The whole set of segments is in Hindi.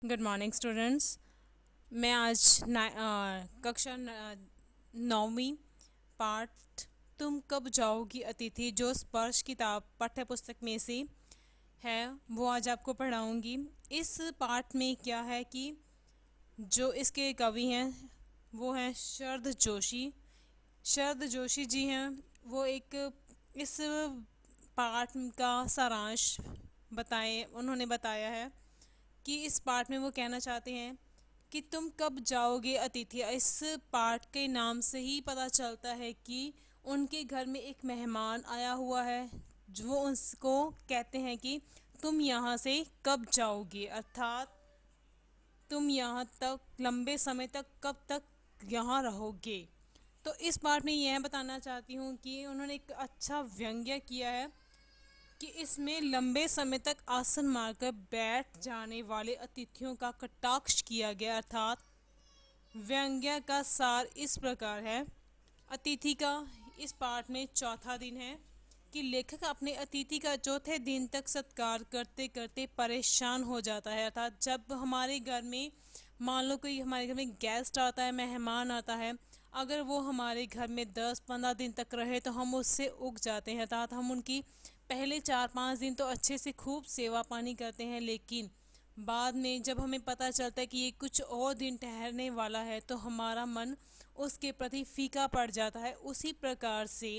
Good morning students. मैं आज कक्षा नौवीं पाठ तुम कब जाओगी अतिथि जो स्पर्श किताब पाठ्य पुस्तक में से है वो आज आपको पढ़ाऊंगी। इस पाठ में क्या है कि जो इसके कवि हैं वो हैं शरद जोशी। शरद जोशी जी हैं। वो एक इस पाठ का सारांश बताए उन्होंने बताया है कि इस पाठ में वो कहना चाहते हैं कि तुम कब जाओगे अतिथि। इस पाठ के नाम से ही पता चलता है कि उनके घर में एक मेहमान आया हुआ है जो उसको कहते हैं कि तुम यहाँ से कब जाओगे, अर्थात तुम यहाँ तक लंबे समय तक कब तक यहाँ रहोगे। तो इस पाठ में यह बताना चाहती हूँ कि उन्होंने एक अच्छा व्यंग्य किया है कि इसमें लंबे समय तक आसन मारकर बैठ जाने वाले अतिथियों का कटाक्ष किया गया, अर्थात व्यंग्य का सार इस प्रकार है। अतिथि का इस पाठ में चौथा दिन है कि लेखक अपने अतिथि का चौथे दिन तक सत्कार करते करते परेशान हो जाता है, अर्थात जब हमारे घर में मान लो कोई हमारे घर में गेस्ट आता है, मेहमान आता है, अगर वो हमारे घर में 10-15 दिन तक रहे तो हम उससे उग जाते हैं, अर्थात हम उनकी पहले 4-5 दिन तो अच्छे से खूब सेवा पानी करते हैं, लेकिन बाद में जब हमें पता चलता है कि ये कुछ और दिन ठहरने वाला है तो हमारा मन उसके प्रति फीका पड़ जाता है। उसी प्रकार से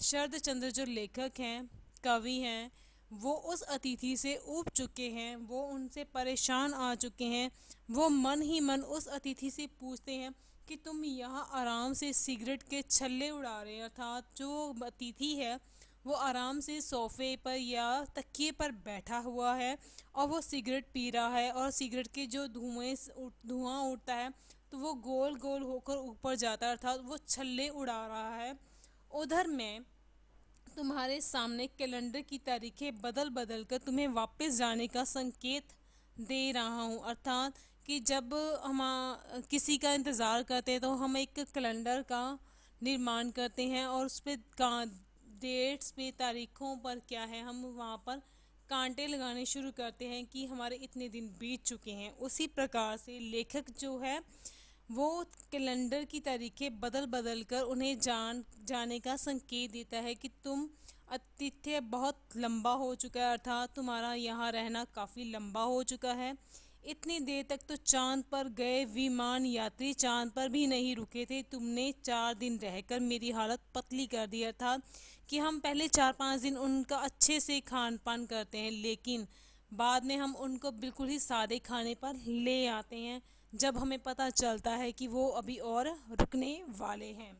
शरद चंद्र जो लेखक हैं, कवि हैं, वो उस अतिथि से ऊब चुके हैं, वो उनसे परेशान आ चुके हैं। वो मन ही मन उस अतिथि से पूछते हैं कि तुम यहाँ आराम से सिगरेट के छल्ले उड़ा रहे हैं, अर्थात जो अतिथि है वो आराम से सोफे पर या तकिए पर बैठा हुआ है और वो सिगरेट पी रहा है और सिगरेट के जो धुआं उठता है तो वो गोल गोल होकर ऊपर जाता है, अर्थात वो छल्ले उड़ा रहा है। उधर मैं तुम्हारे सामने कैलेंडर की तारीखें बदल बदल कर तुम्हें वापस जाने का संकेत दे रहा हूँ, अर्थात कि जब हम किसी का इंतज़ार करते हैं तो हम एक कैलेंडर का निर्माण करते हैं और उस पर डेट्स पे तारीखों पर क्या है हम वहाँ पर कांटे लगाने शुरू करते हैं कि हमारे इतने दिन बीत चुके हैं। उसी प्रकार से लेखक जो है वो कैलेंडर की तारीखें बदल बदल कर उन्हें जाने का संकेत देता है कि तुम आतिथ्य बहुत लंबा हो चुका है, अर्थात तुम्हारा यहाँ रहना काफ़ी लंबा हो चुका है। इतनी देर तक तो चांद पर गए विमान यात्री चांद पर भी नहीं रुके थे, तुमने 4 दिन रहकर मेरी हालत पतली कर दी, अर्थात कि हम पहले 4-5 दिन उनका अच्छे से खान पान करते हैं, लेकिन बाद में हम उनको बिल्कुल ही सादे खाने पर ले आते हैं जब हमें पता चलता है कि वो अभी और रुकने वाले हैं।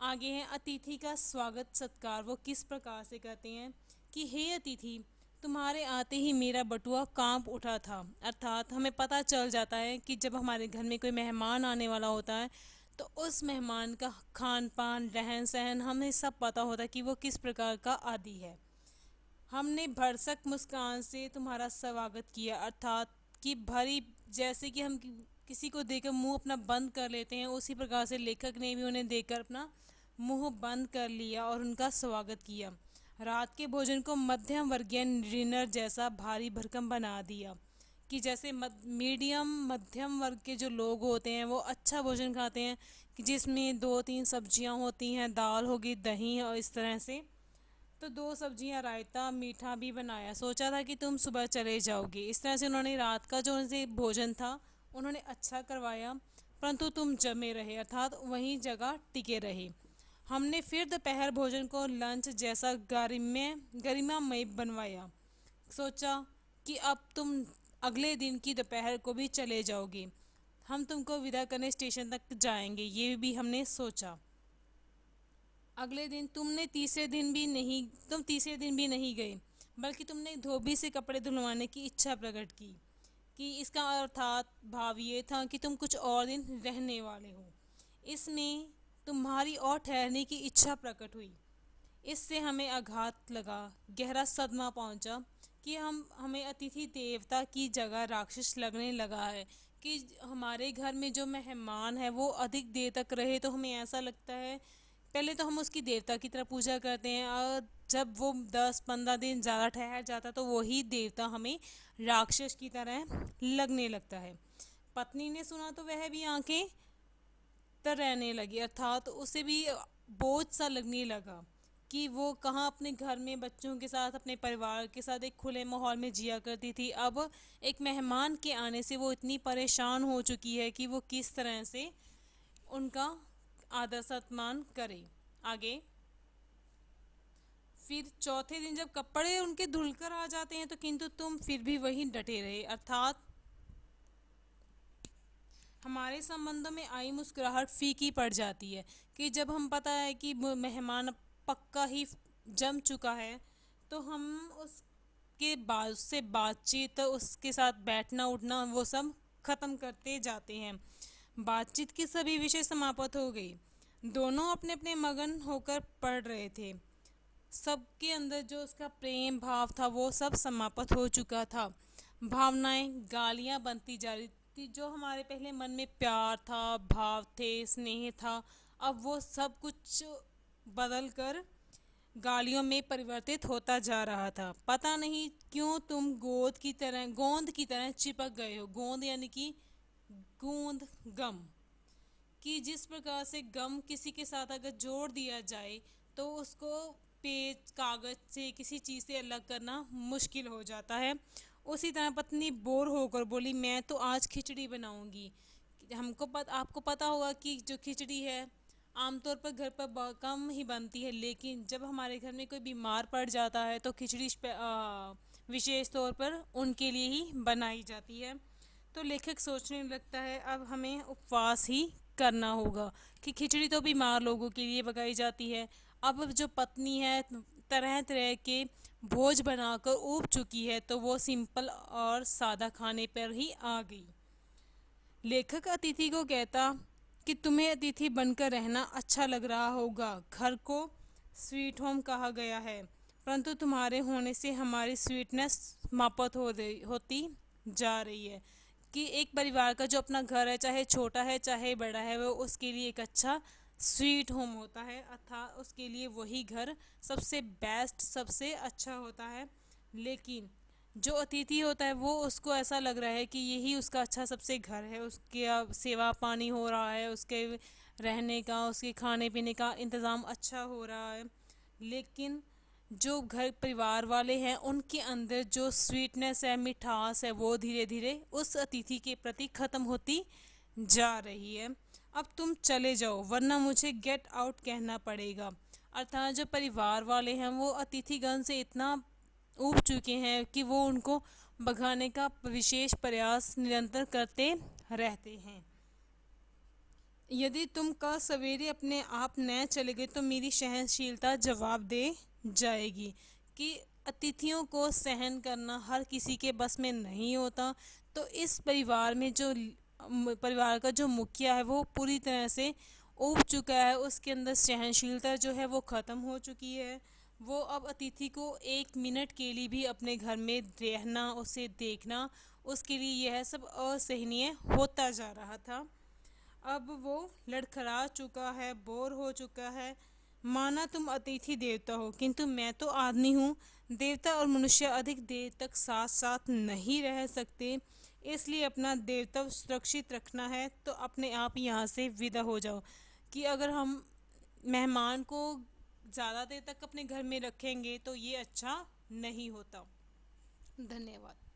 आगे हैं अतिथि का स्वागत सत्कार। वो किस प्रकार से करते हैं कि हे अतिथि, तुम्हारे आते ही मेरा बटुआ कांप उठा था, अर्थात हमें पता चल जाता है कि जब हमारे घर में कोई मेहमान आने वाला होता है तो उस मेहमान का खान पान रहन सहन हमें सब पता होता है कि वो किस प्रकार का आदि है। हमने भरसक मुस्कान से तुम्हारा स्वागत किया, अर्थात कि भरी जैसे कि हम किसी को देकर मुंह अपना बंद कर लेते हैं, उसी प्रकार से लेखक ने भी उन्हें देखकर अपना मुंह बंद कर लिया और उनका स्वागत किया। रात के भोजन को मध्यम वर्गीय डिनर जैसा भारी भरकम बना दिया कि जैसे मीडियम मध्यम वर्ग के जो लोग होते हैं वो अच्छा भोजन खाते हैं कि जिसमें 2-3 सब्जियां होती हैं, दाल होगी, दही और इस तरह से। तो 2 सब्जियां, रायता, मीठा भी बनाया। सोचा था कि तुम सुबह चले जाओगे। इस तरह से उन्होंने रात का जो उनसे भोजन था उन्होंने अच्छा करवाया, परंतु तुम जमे रहे, अर्थात वहीं जगह टिके रहे। हमने फिर दोपहर भोजन को लंच जैसा गरिमामय बनवाया। सोचा कि अब तुम अगले दिन की दोपहर को भी चले जाओगे, हम तुमको विदा करने स्टेशन तक जाएंगे, ये भी हमने सोचा। अगले दिन तुम तीसरे दिन भी नहीं गए, बल्कि तुमने धोबी से कपड़े धुलवाने की इच्छा प्रकट की कि इसका अर्थात भाव ये था कि तुम कुछ और दिन रहने वाले हो। इसमें तुम्हारी और ठहरने की इच्छा प्रकट हुई। इससे हमें आघात लगा, गहरा सदमा पहुंचा कि हमें अतिथि देवता की जगह राक्षस लगने लगा है कि हमारे घर में जो मेहमान है वो अधिक देर तक रहे तो हमें ऐसा लगता है, पहले तो हम उसकी देवता की तरह पूजा करते हैं और जब वो 10-15 दिन ज़्यादा ठहर जाता तो वही देवता हमें राक्षस की तरह लगने लगता है। पत्नी ने सुना तो वह भी आंखें तर रहने लगी, अर्थात उसे भी बोझ सा लगने लगा कि वो कहाँ अपने घर में बच्चों के साथ अपने परिवार के साथ एक खुले माहौल में जिया करती थी। अब एक मेहमान के आने से वो इतनी परेशान हो चुकी है कि वो किस तरह से उनका आदर सम्मान करे। आगे फिर चौथे दिन जब कपड़े उनके धुलकर आ जाते हैं तो किंतु तुम फिर भी वहीं डटे रहे, अर्थात हमारे संबंधों में आई मुस्कुराहट फीकी पड़ जाती है कि जब हम पता है कि वो मेहमान पक्का ही जम चुका है तो हम उसके बाद उससे बातचीत, उसके साथ बैठना उठना वो सब खत्म करते जाते हैं। बातचीत की सभी विषय समाप्त हो गई। दोनों अपने अपने मगन होकर पढ़ रहे थे। सबके अंदर जो उसका प्रेम भाव था वो सब समाप्त हो चुका था। भावनाएं गालियां बनती जा रही थी। जो हमारे पहले मन में प्यार था, भाव थे, स्नेह था, अब वो सब कुछ बदल कर गालियों में परिवर्तित होता जा रहा था। पता नहीं क्यों तुम गोंद की तरह चिपक गए हो। गोंद यानी कि गूंद, गम, कि जिस प्रकार से गम किसी के साथ अगर जोड़ दिया जाए तो उसको पेज कागज से किसी चीज़ से अलग करना मुश्किल हो जाता है। उसी तरह पत्नी बोर होकर बोली, मैं तो आज खिचड़ी बनाऊंगी। आपको पता होगा कि जो खिचड़ी है आमतौर पर घर पर कम ही बनती है, लेकिन जब हमारे घर में कोई बीमार पड़ जाता है तो खिचड़ी विशेष तौर पर उनके लिए ही बनाई जाती है। तो लेखक सोचने लगता है अब हमें उपवास ही करना होगा कि खिचड़ी तो बीमार लोगों के लिए पकाई जाती है। अब जो पत्नी है तरह तरह के भोज बनाकर ऊब चुकी है तो वो सिंपल और सादा खाने पर ही आ गई। लेखक अतिथि को कहता कि तुम्हें अतिथि बनकर रहना अच्छा लग रहा होगा। घर को स्वीट होम कहा गया है, परंतु तुम्हारे होने से हमारी स्वीटनेस समाप्त होती जा रही है। कि एक परिवार का जो अपना घर है, चाहे छोटा है चाहे बड़ा है, वो उसके लिए एक अच्छा स्वीट होम होता है, अर्थात उसके लिए वही घर सबसे बेस्ट सबसे अच्छा होता है। लेकिन जो अतिथि होता है वो उसको ऐसा लग रहा है कि यही उसका अच्छा सबसे घर है, उसके सेवा पानी हो रहा है, उसके रहने का उसके खाने पीने का इंतज़ाम अच्छा हो रहा है। लेकिन जो घर परिवार वाले हैं उनके अंदर जो स्वीटनेस है, मिठास है, वो धीरे धीरे उस अतिथि के प्रति ख़त्म होती जा रही है। अब तुम चले जाओ वरना मुझे गेट आउट कहना पड़ेगा। अर्थात जो परिवार वाले हैं वो अतिथिगण से इतना ऊब चुके हैं कि वो उनको भगाने का विशेष प्रयास निरंतर करते रहते हैं। यदि तुम कल सवेरे अपने आप न चले गए तो मेरी सहनशीलता जवाब दे जाएगी। कि अतिथियों को सहन करना हर किसी के बस में नहीं होता। तो इस परिवार में जो परिवार का जो मुखिया है वो पूरी तरह से ऊब चुका है, उसके अंदर सहनशीलता जो है वो ख़त्म हो चुकी है। वो अब अतिथि को एक मिनट के लिए भी अपने घर में रहना, उसे देखना, उसके लिए यह सब असहनीय होता जा रहा था। अब वो लड़खड़ा चुका है, बोर हो चुका है। माना तुम अतिथि देवता हो किंतु मैं तो आदमी हूँ। देवता और मनुष्य अधिक देर तक साथ साथ नहीं रह सकते, इसलिए अपना देवत्व सुरक्षित रखना है तो अपने आप यहाँ से विदा हो जाओ। कि अगर हम मेहमान को ज़्यादा देर तक अपने घर में रखेंगे तो ये अच्छा नहीं होता। धन्यवाद।